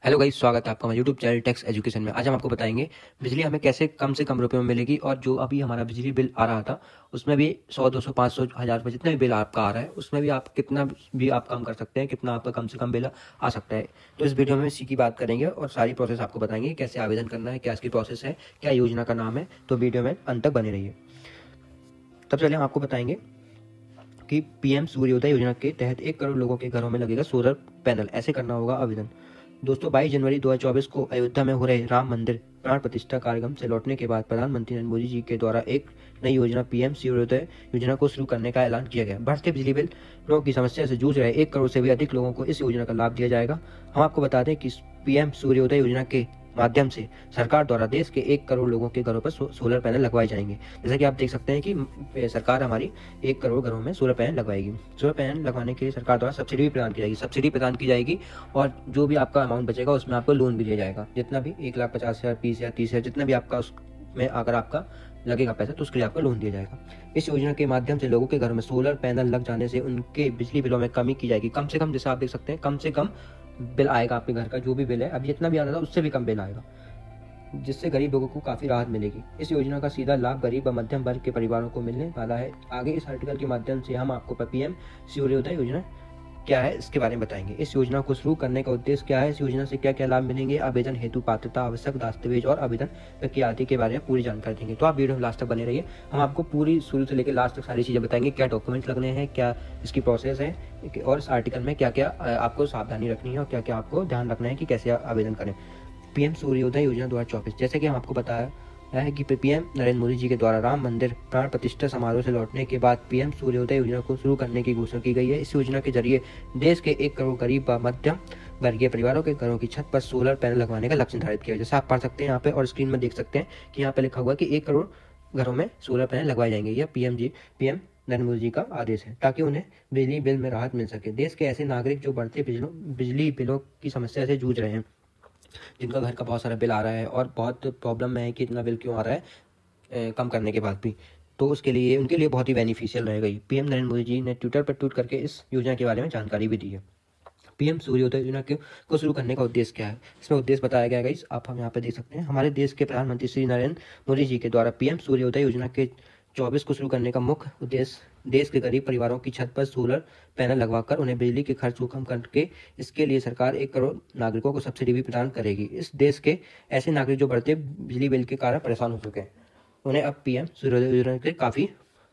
Hello guys, स्वागत है आपका हमारे यूट्यूब चैनल टेक्स एजुकेशन में। आज हम आपको बताएंगे बिजली हमें कैसे कम से कम रुपए में मिलेगी। और जो अभी हमारा बिजली बिल आ रहा था उसमें भी 100, 200, 500, 1000 रुपये जितना भी बिल आपका आ रहा है उसमें भी आप कितना भी आप कम कर सकते हैं, कितना आपका कम से कम बिल आ सकता है। तो इस वीडियो में इसी की बात करेंगे और सारी प्रोसेस आपको बताएंगे, कैसे आवेदन करना है, क्या इसकी प्रोसेस है, क्या योजना का नाम है। तो वीडियो में अंत तक बने रहिए। तब चलिए हम आपको बताएंगे कि पीएम सूर्योदय योजना के तहत 1 करोड़ लोगों के घरों में लगेगा सोलर पैनल। ऐसे करना होगा आवेदन। दोस्तों, 22 जनवरी 2024 को अयोध्या में हो रहे राम मंदिर प्राण प्रतिष्ठा कार्यक्रम से लौटने के बाद प्रधानमंत्री नरेंद्र मोदी जी के द्वारा एक नई योजना पीएम सूर्योदय योजना को शुरू करने का ऐलान किया गया। बढ़ते बिजली बिलों की समस्या से जूझ रहे 1 करोड़ से भी अधिक लोगों को इस योजना का लाभ दिया जाएगा। हम आपको बता दें कि पीएम सूर्योदय योजना के माध्यम से सरकार द्वारा देश के 1 करोड़ लोगों के घरों पर सोलर पैनल लगवाए जाएंगे। जैसा कि आप देख सकते हैं कि सरकार हमारी 1 करोड़ घरों में सोलर पैनल लगवाएगी। सोलर पैनल लगवाने के लिए सरकार द्वारा सब्सिडी भी प्रदान की जाएगी और जो भी आपका अमाउंट बचेगा उसमें आपको लोन भी दिया जाएगा। जितना भी 1,50,000, 20,000, 30,000 जितना भी आपका उसमें अगर आपका लगेगा पैसा तो उसके लिए आपको लोन दिया जाएगा। इस योजना के माध्यम से लोगों के घरों में सोलर पैनल लग जाने से उनके बिजली बिलों में कमी की जाएगी। कम से कम, जैसे आप देख सकते हैं, कम से कम बिल आएगा आपके घर का। जो भी बिल है अभी जितना भी आता था उससे भी कम बिल आएगा, जिससे गरीब लोगों को काफी राहत मिलेगी। इस योजना का सीधा लाभ गरीब व मध्यम वर्ग के परिवारों को मिलने वाला है। आगे इस आर्टिकल के माध्यम से हम आपको पीएम सूर्योदय योजना क्या है इसके बारे में बताएंगे। इस योजना को शुरू करने का उद्देश्य क्या है, इस योजना से क्या क्या लाभ मिलेंगे, आवेदन हेतु पात्रता, आवश्यक दस्तावेज और आवेदन प्रक्रिया आदि के बारे में पूरी जानकारी देंगे। तो आप वीडियो में लास्ट तक बने रहिए। हम आपको पूरी शुरू से लेकर लास्ट तक सारी चीजें बताएंगे, क्या डॉक्यूमेंट्स लगने हैं, क्या इसकी प्रोसेस है और इस आर्टिकल में क्या क्या आपको सावधानी रखनी है और क्या क्या आपको ध्यान रखना है कि कैसे आवेदन करें। पीएम सूर्योदय योजना 2024, जैसे कि हम आपको बताया है कि पीएम नरेंद्र मोदी जी के द्वारा राम मंदिर प्राण प्रतिष्ठा समारोह से लौटने के बाद पीएम सूर्योदय योजना को शुरू करने की घोषणा की गई है। इस योजना के जरिए देश के 1 करोड़ गरीब व मध्यम वर्गीय परिवारों के घरों की छत पर सोलर पैनल लगवाने का लक्ष्य निर्धारित किया। जैसे आप पढ़ सकते हैं यहाँ पे और स्क्रीन में देख सकते हैं कि यहाँ पे लिखा हुआ कि 1 करोड़ घरों में सोलर पैनल लगवाए जाएंगे। यह पीएम नरेंद्र मोदी जी का आदेश है ताकि उन्हें बिजली बिल में राहत मिल सके। देश के ऐसे नागरिक जो बढ़ते बिजली बिलों की समस्या से जूझ रहे हैं, जिनका घर का बहुत सारा बिल आ रहा है और बहुत प्रॉब्लम में है कि इतना बिल क्यों आ रहा है कम करने के बाद भी, तो उसके लिए उनके लिए बहुत ही बेनिफिशियल रहेगा। पीएम नरेंद्र मोदी जी ने ट्विटर पर ट्वीट करके इस योजना के बारे में जानकारी भी दी है। पीएम सूर्योदय योजना को शुरू करने का उद्देश्य क्या है, इसमें उद्देश्य बताया गया है। आप हम यहाँ पे देख सकते हैं, हमारे देश के प्रधानमंत्री श्री नरेंद्र मोदी जी के द्वारा पीएम सूर्योदय योजना के 24 को शुरू करने का मुख्य उद्देश्य देश के गरीब परिवारों की छत पर सोलर पैनल लगवाकर उन्हें बिजली के खर्च को कम करके इसके लिए सरकार 1 करोड़ नागरिकों को सब्सिडी भी प्रदान करेगी। इस देश के ऐसे नागरिक जो बढ़ते बिजली बिल के कारण परेशान हो चुके हैं, उन्हें अब पीएम सूर्योदय योजना से काफी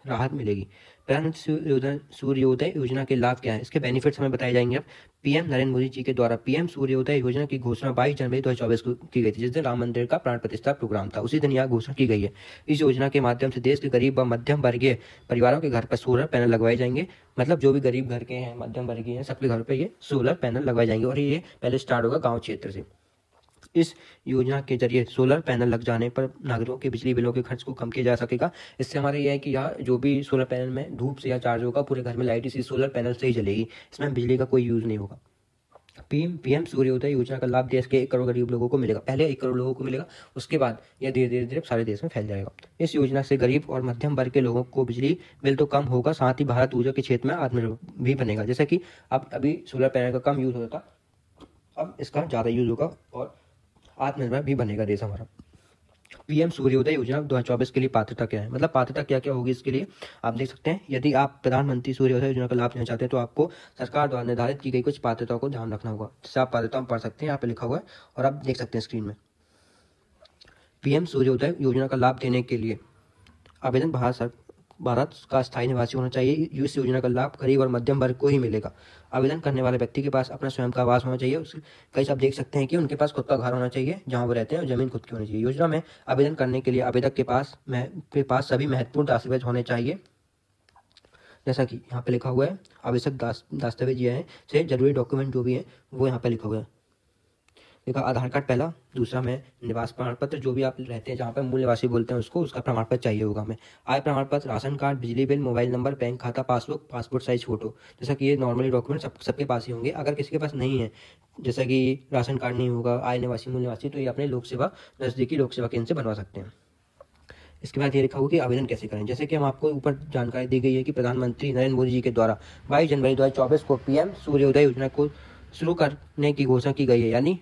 राहत मिलेगी। प्रधानमंत्री सूर्योदय योजना के लाभ क्या है, इसके बेनिफिट्स हमें बताए जाएंगे। अब पीएम नरेंद्र मोदी जी के द्वारा पीएम सूर्योदय योजना की घोषणा 22 जनवरी 2024 को की गई थी, जिस दिन राम मंदिर का प्राण प्रतिष्ठा प्रोग्राम था। उसी दिन यह घोषणा की गई है। इस योजना के माध्यम से देश के गरीब व मध्यम वर्गीय परिवारों के घर पर सोलर पैनल लगवाए जाएंगे। मतलब जो भी गरीब घर के हैं, मध्यम वर्गीय हैं, सबके घर पर ये सोलर पैनल लगवाए जाएंगे और ये पहले स्टार्ट होगा गाँव क्षेत्र से। इस योजना के जरिए सोलर पैनल लग जाने पर नागरिकों के बिजली बिलों के खर्च को कम किया जा सकेगा। इससे हमारे यह है कि यहाँ जो भी सोलर पैनल में धूप से या चार्ज होगा, पूरे घर में लाइट इसी सोलर पैनल से ही जलेगी। इसमें बिजली का कोई यूज नहीं होगा। पीएम सूर्योदय योजना का लाभ देश के 1 करोड़ गरीब लोगों को मिलेगा। पहले 1 करोड़ लोगों को मिलेगा, उसके बाद यह धीरे धीरे सारे देश में फैल जाएगा। इस योजना से गरीब और मध्यम वर्ग के लोगों को बिजली बिल तो कम होगा, साथ ही भारत ऊर्जा के क्षेत्र में आत्मनिर्भर भी बनेगा। जैसा कि अब अभी सोलर पैनल का कम यूज होता, अब इसका ज्यादा यूज होगा और आत्मनिर्भर भी बनेगा देश हमारा। पीएम सूर्योदय योजना 2024 के लिए पात्रता क्या है, मतलब पात्रता क्या क्या होगी इसके लिए आप देख सकते हैं। यदि आप प्रधानमंत्री सूर्योदय योजना का लाभ लेना चाहते हैं तो आपको सरकार द्वारा निर्धारित की गई कुछ पात्रताओं को ध्यान रखना होगा। जिससे आप पात्रता पढ़ सकते हैं, यहाँ पे लिखा हुआ है और आप देख सकते हैं स्क्रीन में। पीएम सूर्योदय योजना का लाभ देने के लिए आवेदन भारत का स्थायी निवासी होना चाहिए। इस योजना का लाभ गरीब और मध्यम वर्ग को ही मिलेगा। आवेदन करने वाले व्यक्ति के पास अपना स्वयं का आवास होना चाहिए। कई आप देख सकते हैं कि उनके पास खुद का घर होना चाहिए जहां वो रहते हैं और जमीन खुद की होनी चाहिए। योजना में आवेदन करने के लिए आवेदक के पास सभी महत्वपूर्ण दस्तावेज होने चाहिए। जैसा कि यहाँ पे लिखा हुआ है, आवश्यक दस्तावेज ये है से जरूरी डॉक्यूमेंट जो भी है वो यहाँ पे लिखा हुआ है। देखा, आधार कार्ड पहला, दूसरा में निवास प्रमाण पत्र, जो भी आप रहते हैं जहाँ पे मूल निवासी बोलते हैं उसको, उसका प्रमाण पत्र चाहिए होगा हमें। आय प्रमाण पत्र, राशन कार्ड, बिजली बिल, मोबाइल नंबर, बैंक खाता पासबुक, पासपोर्ट साइज फोटो। जैसा कि ये नॉर्मली डॉक्यूमेंट सबके पास ही होंगे। अगर किसी के पास नहीं है, जैसा कि राशन कार्ड नहीं होगा, आय निवासी, मूल निवासी, तो ये अपने लोक सेवा नजदीकी लोक सेवा केंद्र से बनवा सकते हैं। इसके बाद ये लिखा हुआ कि आवेदन कैसे करें। जैसे कि हम आपको ऊपर जानकारी दी गई है कि प्रधानमंत्री नरेंद्र मोदी जी के द्वारा 22 जनवरी 2024 को पीएम सूर्योदय योजना को शुरू करने की घोषणा की गई है। यानी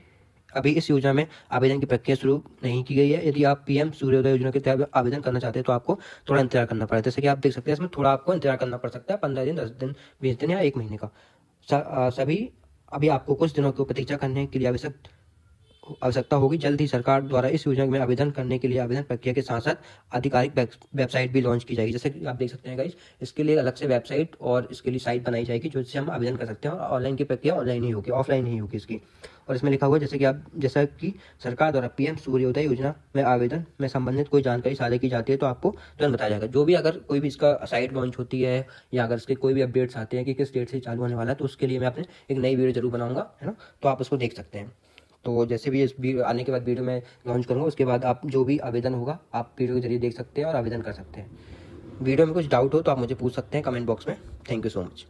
अभी इस योजना में आवेदन की प्रक्रिया शुरू नहीं की गई है। यदि आप पीएम सूर्योदय योजना के तहत आवेदन करना चाहते हैं तो आपको थोड़ा इंतजार करना पड़ेगा। जैसे कि आप देख सकते हैं इसमें थोड़ा आपको इंतजार करना पड़ सकता है, 15 दिन, 10 दिन, 20 दिन या 1 महीने का। सभी अभी आपको कुछ दिनों की प्रतीक्षा करने के लिए आवश्यकता होगी। जल्द ही सरकार द्वारा इस योजना में आवेदन करने के लिए आवेदन प्रक्रिया के साथ साथ आधिकारिक वेबसाइट भी लॉन्च की जाएगी। जैसे कि आप देख सकते हैं गाइस, इसके लिए अलग से वेबसाइट और इसके लिए साइट बनाई जाएगी जिससे हम आवेदन कर सकते हैं, और ऑनलाइन की प्रक्रिया ऑनलाइन ही होगी, ऑफलाइन नहीं होगी इसकी। और इसमें लिखा हुआ है जैसा कि सरकार द्वारा पीएम सूर्योदय योजना में आवेदन में संबंधित कोई जानकारी साझा की जाती है तो आपको तुरंत बताया जाएगा। जो भी अगर कोई भी इसका साइट लॉन्च होती है या अगर इसके कोई भी अपडेट्स आते हैं कि किस डेट से चालू होने वाला है, तो उसके लिए मैं अपने एक नई वीडियो जरूर बनाऊंगा, है ना। तो आप उसको देख सकते हैं। तो जैसे भी इस आने के बाद वीडियो में लॉन्च करूँगा, उसके बाद आप जो भी आवेदन होगा आप वीडियो के जरिए देख सकते हैं और आवेदन कर सकते हैं। वीडियो में कुछ डाउट हो तो आप मुझे पूछ सकते हैं कमेंट बॉक्स में। Thank you so much.